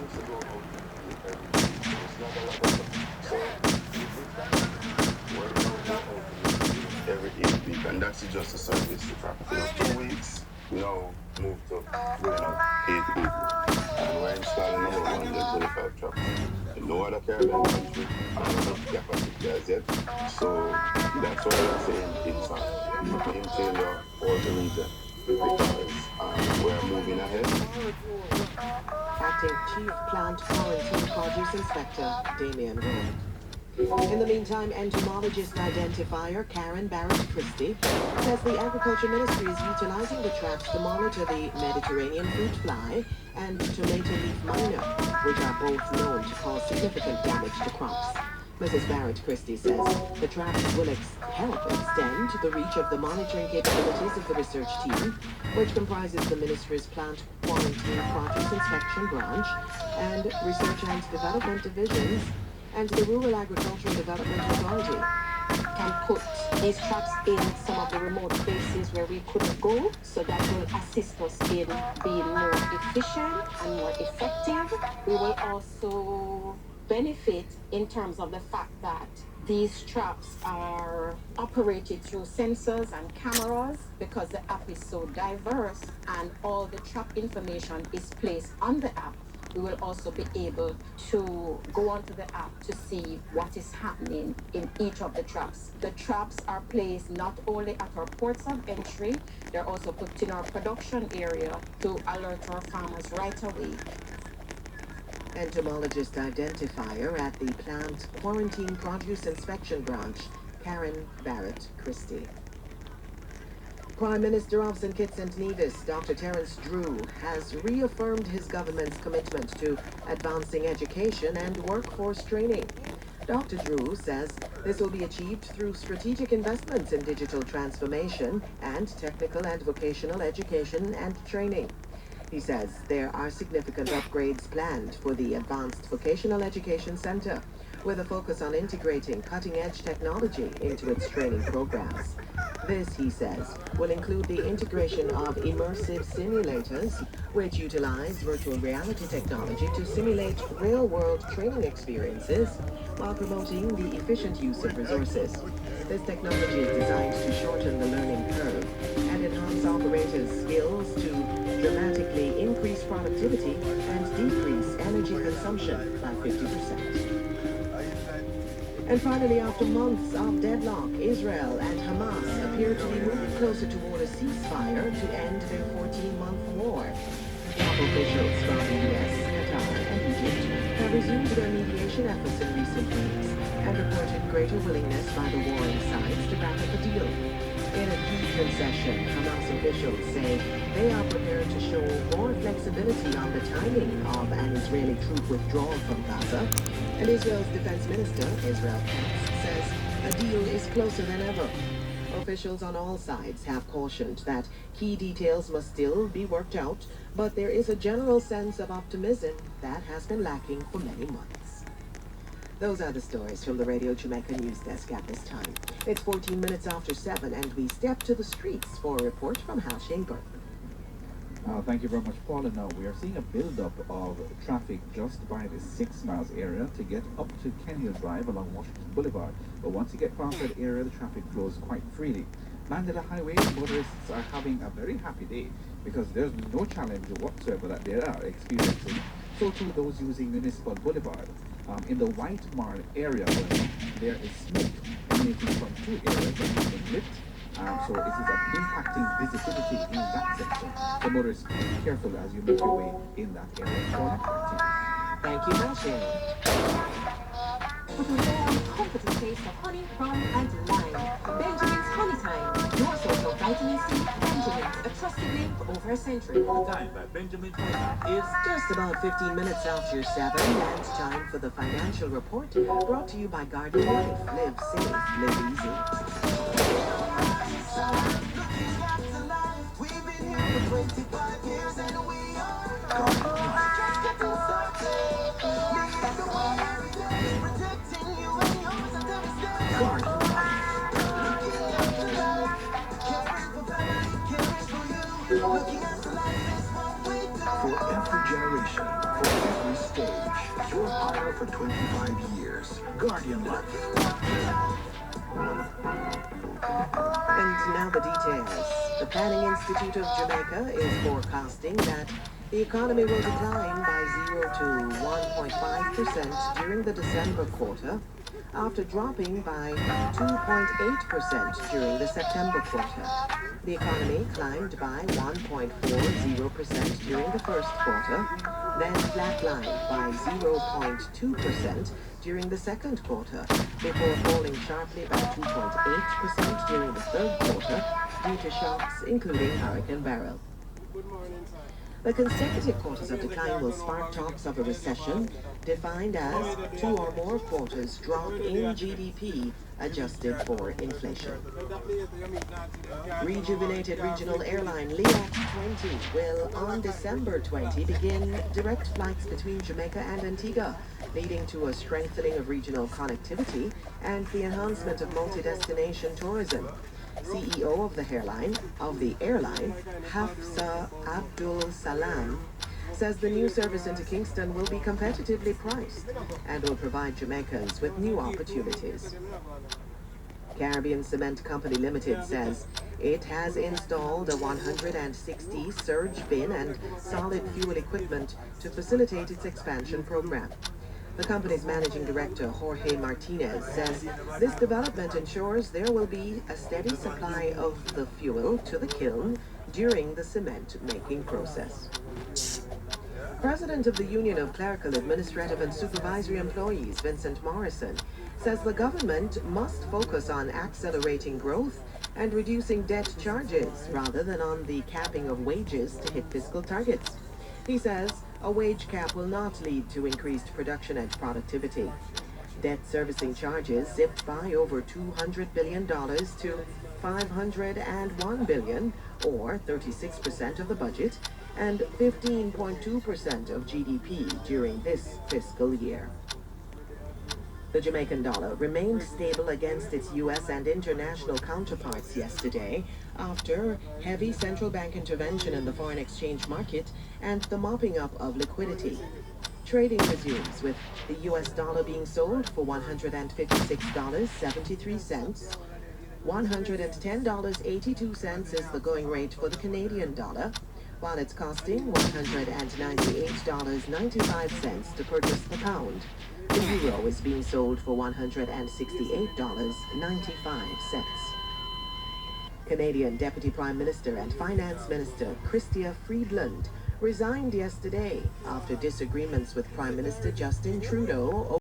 used to go out every week. It's not a lot of fun. So with this dynamic, we're now go out in the field every 8 weeks, and that's just to service the trap. 2 weeks, we now move to going out 8 weeks, and we're installing about 125 traps. In no other Caribbean country have enough capacity as yet. So that's why we're saying it's an interior or the region because we're moving ahead. Acting Chief Plant Quarantine Produce Inspector Damian Rowe. In the meantime, entomologist identifier Karen Barrett-Christie says the Agriculture Ministry is utilizing the traps to monitor the Mediterranean fruit fly and tomato leaf miner, which are both known to cause significant damage to crops. Mrs. Barrett-Christie says the traps will help extend the reach of the monitoring capabilities of the research team, which comprises the Ministry's Plant Quarantine Produce Inspection Branch and Research and Development Divisions, and the Rural Agricultural Development Authority. Can put these traps in some of the remote places where we couldn't go, so that will assist us in being more efficient and more effective. We will also benefit in terms of the fact that these traps are operated through sensors and cameras because the app is so diverse and all the trap information is placed on the app. We will also be able to go onto the app to see what is happening in each of the traps. The traps are placed not only at our ports of entry, they're also put in our production area to alert our farmers right away. Entomologist identifier at the Plant Quarantine Produce Inspection Branch, Karen Barrett-Christie. Prime Minister of St. Kitts and Nevis, Dr. Terence Drew, has reaffirmed his government's commitment to advancing education and workforce training. Dr. Drew says this will be achieved through strategic investments in digital transformation and technical and vocational education and training. He says there are significant upgrades planned for the Advanced Vocational Education Center, with a focus on integrating cutting-edge technology into its training programs. This, he says, will include the integration of immersive simulators, which utilize virtual reality technology to simulate real-world training experiences while promoting the efficient use of resources. This technology is designed to shorten the learning curve and enhance operators' skills to dramatically increase productivity and decrease energy consumption by 50%. And finally, after months of deadlock, Israel and Hamas appear to be moving closer toward a ceasefire to end their 14-month war. Top officials from the U.S., Qatar, and Egypt have resumed their mediation efforts in recent weeks and reported greater willingness by the warring sides to wrap up a deal. In a key concession, Hamas officials say they are prepared to show more flexibility on the timing of an Israeli troop withdrawal from Gaza. And Israel's defense minister, Israel Katz, says a deal is closer than ever. Officials on all sides have cautioned that key details must still be worked out, but there is a general sense of optimism that has been lacking for many months. Those are the stories from the Radio Jamaica News Desk at this time. It's 14 minutes after 7, and we step to the streets for a report from Hal Shaneberg. Thank you very much, Paul. And now we are seeing a build-up of traffic just by the 6 miles area to get up to Ken Hill Drive along Washington Boulevard. But once you get past that area, the traffic flows quite freely. Mandela Highway motorists are having a very happy day because there's no challenge whatsoever that they are experiencing. So too those using Municipal Boulevard. In the White Marl area, there is smoke emanating from 2 areas that have been lit. So it is impacting visibility in that section. So motorists, be careful as you make your way in that area. Thank you, Hal. With a warm, comforting taste of honey, rum, and lime. Benjamin's Honey Time. Your source of vitamin C. Benjamin's, a trusted name for over a century. The time by Benjamin's Honey Time is just about 15 minutes after 7, and time for the financial report, brought to you by Garden Life. Live safe, live easy. For every generation, for every state. for 25 years. Guardian Life. And now the details. The Planning Institute of Jamaica is forecasting that the economy will decline by 0 to 1.5% during the December quarter, after dropping by 2.8% during the September quarter. The economy climbed by 1.40% during the first quarter, then flatlined by 0.2% during the second quarter, before falling sharply by 2.8% during the third quarter due to shocks including Hurricane Beryl. The consecutive quarters of decline will spark talks of a recession, defined as 2 or more quarters drop in GDP adjusted for inflation. Rejuvenated regional airline LEAC 20 will, on December 20, begin direct flights between Jamaica and Antigua, leading to a strengthening of regional connectivity and the enhancement of multi-destination tourism. CEO of the airline, Hafsa Abdul Salam, says the new service into Kingston will be competitively priced and will provide Jamaicans with new opportunities. Caribbean Cement Company Limited says it has installed a 160 surge bin and solid fuel equipment to facilitate its expansion program. The company's managing director, Jorge Martinez, says this development ensures there will be a steady supply of the fuel to the kiln during the cement making process. President of the Union of Clerical, Administrative and Supervisory Employees, Vincent Morrison, says the government must focus on accelerating growth and reducing debt charges rather than on the capping of wages to hit fiscal targets. He says a wage cap will not lead to increased production and productivity. Debt servicing charges zipped by over $200 billion to $501 billion, or 36% of the budget, and 15.2% of GDP during this fiscal year. The Jamaican dollar remained stable against its U.S. and international counterparts yesterday after heavy central bank intervention in the foreign exchange market and the mopping up of liquidity. Trading resumes with the U.S. dollar being sold for $156.73. $110.82 is the going rate for the Canadian dollar, while it's costing $198.95 to purchase the pound. The euro is being sold for $168.95. Canadian Deputy Prime Minister and Finance Minister Chrystia Freeland resigned yesterday after disagreements with Prime Minister Justin Trudeau